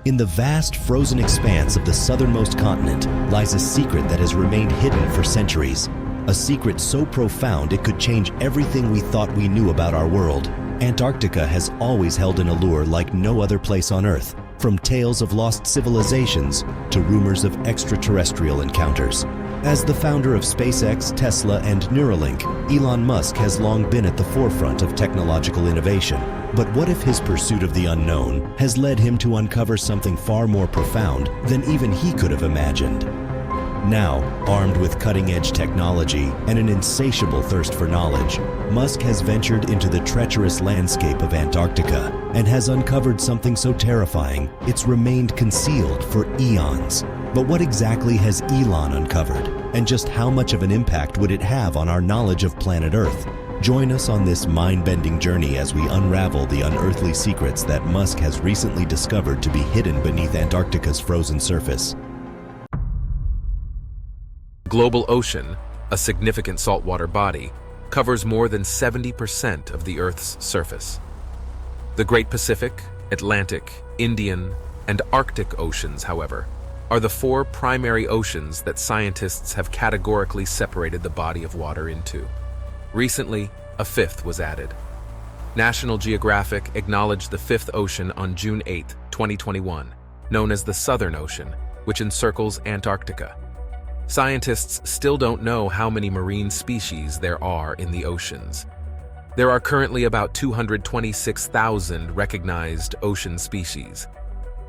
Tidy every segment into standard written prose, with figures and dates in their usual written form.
In the vast frozen expanse of the southernmost continent lies a secret that has remained hidden for centuries. A secret so profound it could change everything we thought we knew about our world. Antarctica has always held an allure like no other place on Earth, from tales of lost civilizations to rumors of extraterrestrial encounters. As the founder of SpaceX, Tesla, and Neuralink, Elon Musk has long been at the forefront of technological innovation. But what if his pursuit of the unknown has led him to uncover something far more profound than even he could have imagined? Now, armed with cutting-edge technology and an insatiable thirst for knowledge, Musk has ventured into the treacherous landscape of Antarctica and has uncovered something so terrifying it's remained concealed for eons. But what exactly has Elon uncovered, and just how much of an impact would it have on our knowledge of planet Earth? Join us on this mind-bending journey as we unravel the unearthly secrets that Musk has recently discovered to be hidden beneath Antarctica's frozen surface. Global ocean, a significant saltwater body, covers more than 70% of the Earth's surface. The Great Pacific, Atlantic, Indian, and Arctic oceans, however, are the four primary oceans that scientists have categorically separated the body of water into. Recently, a fifth was added. National Geographic acknowledged the fifth ocean on June 8, 2021, known as the Southern Ocean, which encircles Antarctica. Scientists still don't know how many marine species there are in the oceans. There are currently about 226,000 recognized ocean species.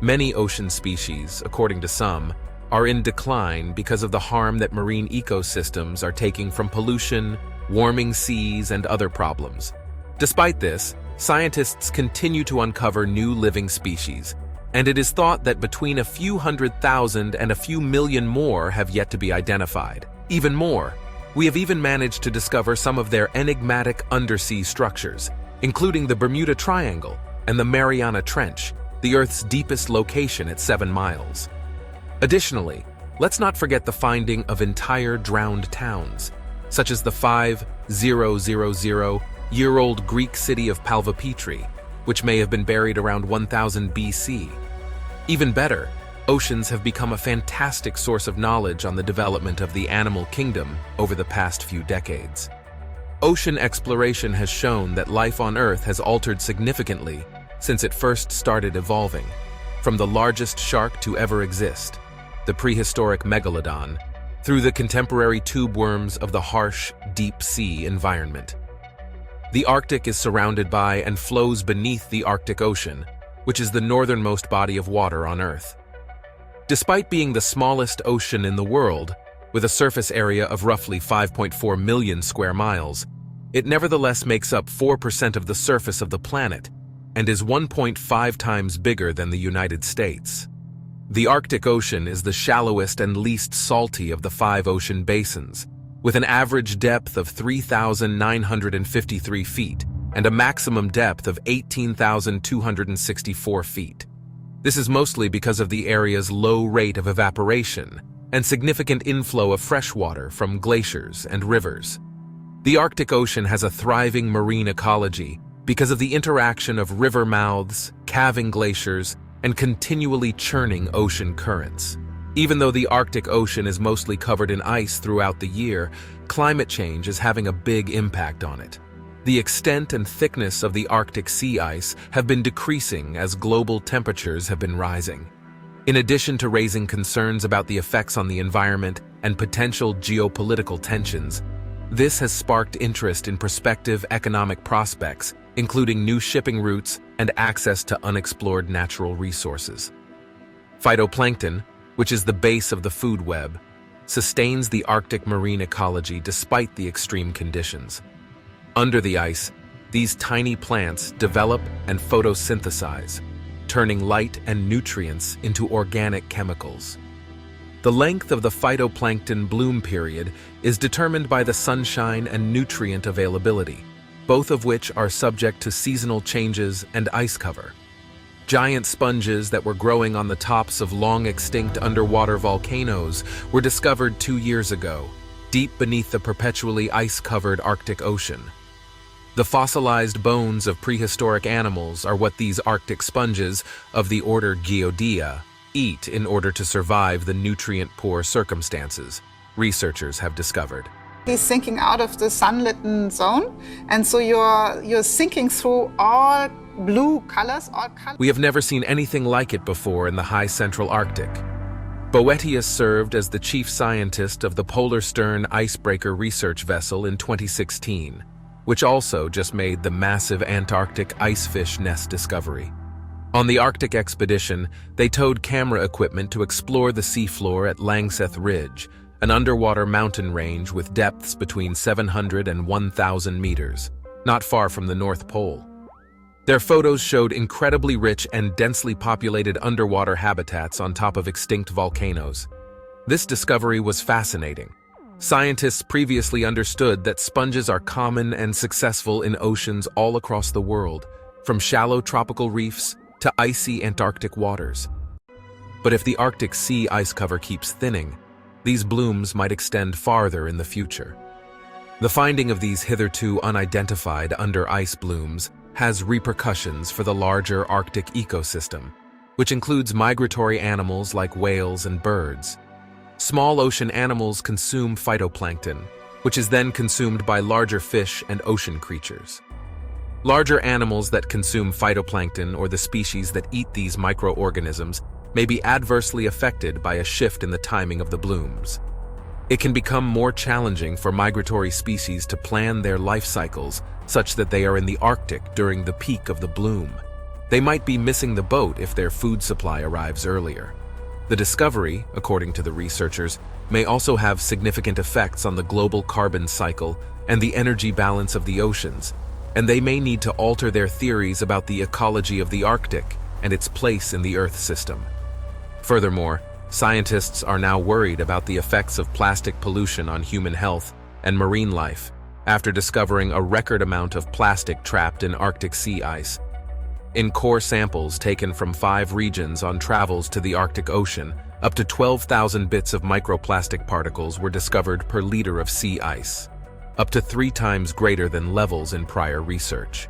Many ocean species, according to some, are in decline because of the harm that marine ecosystems are taking from pollution, warming seas, and other problems. Despite this, scientists continue to uncover new living species, and it is thought that between a few 100,000 and a few million more have yet to be identified. Even more, we have even managed to discover some of their enigmatic undersea structures, including the Bermuda Triangle and the Mariana Trench, the Earth's deepest location at 7 miles. Additionally, let's not forget the finding of entire drowned towns, such as the 5,000-year-old Greek city of Palvapetri, which may have been buried around 1000 BC. Even better, oceans have become a fantastic source of knowledge on the development of the animal kingdom over the past few decades. Ocean exploration has shown that life on Earth has altered significantly since it first started evolving, from the largest shark to ever exist, the prehistoric megalodon, through the contemporary tube worms of the harsh, deep sea environment. The Arctic is surrounded by and flows beneath the Arctic Ocean, which is the northernmost body of water on Earth. Despite being the smallest ocean in the world, with a surface area of roughly 5.4 million square miles, it nevertheless makes up 4% of the surface of the planet and is 1.5 times bigger than the United States. The Arctic Ocean is the shallowest and least salty of the 5 ocean basins, with an average depth of 3,953 feet and a maximum depth of 18,264 feet. This is mostly because of the area's low rate of evaporation and significant inflow of fresh water from glaciers and rivers. The Arctic Ocean has a thriving marine ecology because of the interaction of river mouths, calving glaciers, and continually churning ocean currents. Even though the Arctic Ocean is mostly covered in ice throughout the year, climate change is having a big impact on it. The extent and thickness of the Arctic sea ice have been decreasing as global temperatures have been rising. In addition to raising concerns about the effects on the environment and potential geopolitical tensions, this has sparked interest in prospective economic prospects, including new shipping routes and access to unexplored natural resources. Phytoplankton, which is the base of the food web, sustains the Arctic marine ecology despite the extreme conditions. Under the ice, these tiny plants develop and photosynthesize, turning light and nutrients into organic chemicals. The length of the phytoplankton bloom period is determined by the sunshine and nutrient availability, both of which are subject to seasonal changes and ice cover. Giant sponges that were growing on the tops of long-extinct underwater volcanoes were discovered 2 years ago, deep beneath the perpetually ice-covered Arctic Ocean. The fossilized bones of prehistoric animals are what these Arctic sponges of the order Geodia eat in order to survive the nutrient-poor circumstances, researchers have discovered. He's sinking out of the sunlit zone, and so you're sinking through all blue colors, all colors. We have never seen anything like it before in the high central Arctic. Boetius served as the chief scientist of the Polar Stern icebreaker research vessel in 2016, which also just made the massive Antarctic icefish nest discovery. On the Arctic expedition, they towed camera equipment to explore the seafloor at Langseth Ridge, an underwater mountain range with depths between 700 and 1,000 meters, not far from the North Pole. Their photos showed incredibly rich and densely populated underwater habitats on top of extinct volcanoes. This discovery was fascinating. Scientists previously understood that sponges are common and successful in oceans all across the world, from shallow tropical reefs to icy Antarctic waters. But if the Arctic sea ice cover keeps thinning, these blooms might extend farther in the future. The finding of these hitherto unidentified under-ice blooms has repercussions for the larger Arctic ecosystem, which includes migratory animals like whales and birds. Small ocean animals consume phytoplankton, which is then consumed by larger fish and ocean creatures. Larger animals that consume phytoplankton, or the species that eat these microorganisms, may be adversely affected by a shift in the timing of the blooms. It can become more challenging for migratory species to plan their life cycles such that they are in the Arctic during the peak of the bloom. They might be missing the boat if their food supply arrives earlier. The discovery, according to the researchers, may also have significant effects on the global carbon cycle and the energy balance of the oceans, and they may need to alter their theories about the ecology of the Arctic and its place in the Earth system. Furthermore, scientists are now worried about the effects of plastic pollution on human health and marine life after discovering a record amount of plastic trapped in Arctic sea ice. In core samples taken from 5 regions on travels to the Arctic Ocean, up to 12,000 bits of microplastic particles were discovered per liter of sea ice, up to 3 times greater than levels in prior research.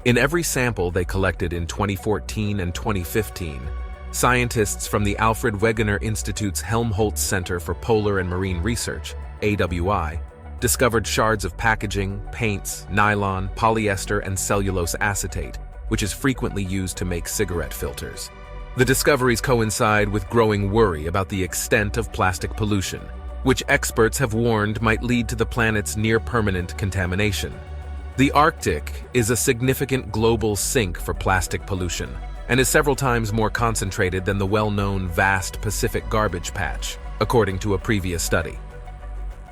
In every sample they collected in 2014 and 2015, scientists from the Alfred Wegener Institute's Helmholtz Center for Polar and Marine Research, AWI, discovered shards of packaging, paints, nylon, polyester, and cellulose acetate, which is frequently used to make cigarette filters. The discoveries coincide with growing worry about the extent of plastic pollution, which experts have warned might lead to the planet's near-permanent contamination. The Arctic is a significant global sink for plastic pollution, and is several times more concentrated than the well-known vast Pacific garbage patch, according to a previous study.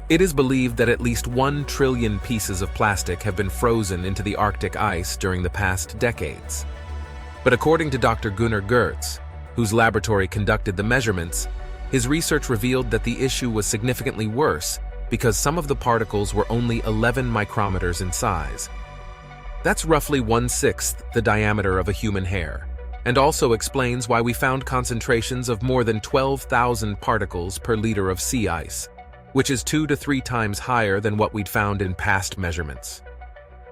It is believed that at least 1 trillion pieces of plastic have been frozen into the Arctic ice during the past decades. But according to Dr. Gunnar Gertz, whose laboratory conducted the measurements, his research revealed that the issue was significantly worse because some of the particles were only 11 micrometers in size. That's roughly 1/6 the diameter of a human hair, and also explains why we found concentrations of more than 12,000 particles per liter of sea ice, which is 2 to 3 times higher than what we'd found in past measurements.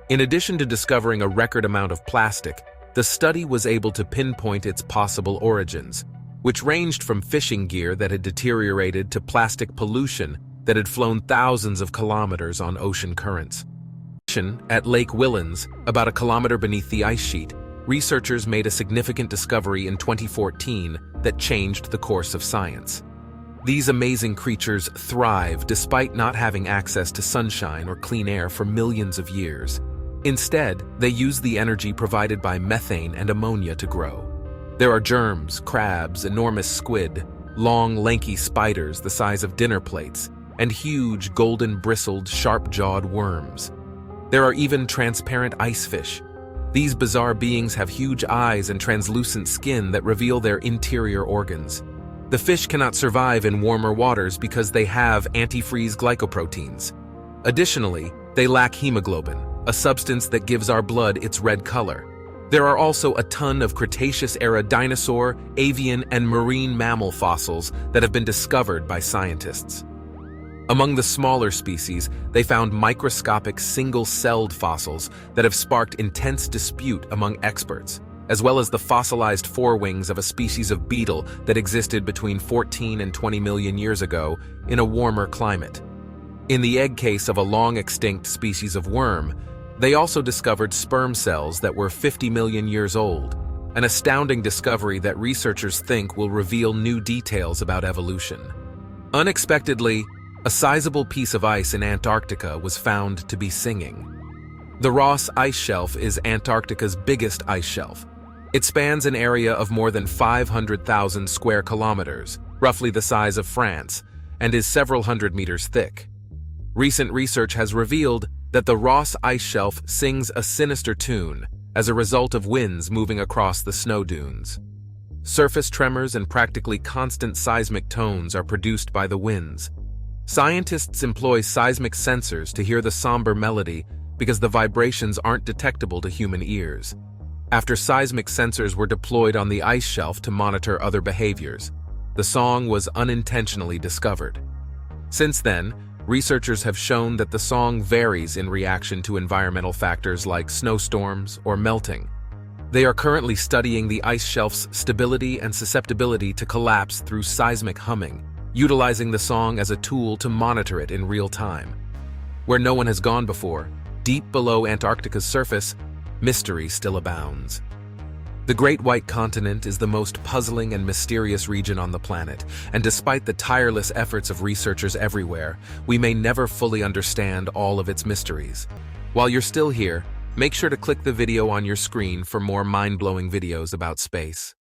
In addition to discovering a record amount of plastic, the study was able to pinpoint its possible origins, which ranged from fishing gear that had deteriorated to plastic pollution that had flown thousands of kilometers on ocean currents. At Lake Whillans, about a kilometer beneath the ice sheet, researchers made a significant discovery in 2014 that changed the course of science. These amazing creatures thrive despite not having access to sunshine or clean air for millions of years. Instead, they use the energy provided by methane and ammonia to grow. There are germs, crabs, enormous squid, long, lanky spiders the size of dinner plates, and huge, golden-bristled, sharp-jawed worms. There are even transparent ice fish. These bizarre beings have huge eyes and translucent skin that reveal their interior organs. The fish cannot survive in warmer waters because they have antifreeze glycoproteins. Additionally, they lack hemoglobin, a substance that gives our blood its red color. There are also a ton of Cretaceous-era dinosaur, avian, and marine mammal fossils that have been discovered by scientists. Among the smaller species, they found microscopic single-celled fossils that have sparked intense dispute among experts, as well as the fossilized forewings of a species of beetle that existed between 14 and 20 million years ago in a warmer climate. In the egg case of a long-extinct species of worm, they also discovered sperm cells that were 50 million years old, an astounding discovery that researchers think will reveal new details about evolution. Unexpectedly, a sizable piece of ice in Antarctica was found to be singing. The Ross Ice Shelf is Antarctica's biggest ice shelf. It spans an area of more than 500,000 square kilometers, roughly the size of France, and is several hundred meters thick. Recent research has revealed that the Ross Ice Shelf sings a sinister tune as a result of winds moving across the snow dunes. Surface tremors and practically constant seismic tones are produced by the winds. Scientists employ seismic sensors to hear the somber melody because the vibrations aren't detectable to human ears. After seismic sensors were deployed on the ice shelf to monitor other behaviors, the song was unintentionally discovered. Since then, researchers have shown that the song varies in reaction to environmental factors like snowstorms or melting. They are currently studying the ice shelf's stability and susceptibility to collapse through seismic humming, utilizing the song as a tool to monitor it in real time. Where no one has gone before, deep below Antarctica's surface, mystery still abounds. The Great White Continent is the most puzzling and mysterious region on the planet, and despite the tireless efforts of researchers everywhere, we may never fully understand all of its mysteries. While you're still here, make sure to click the video on your screen for more mind-blowing videos about space.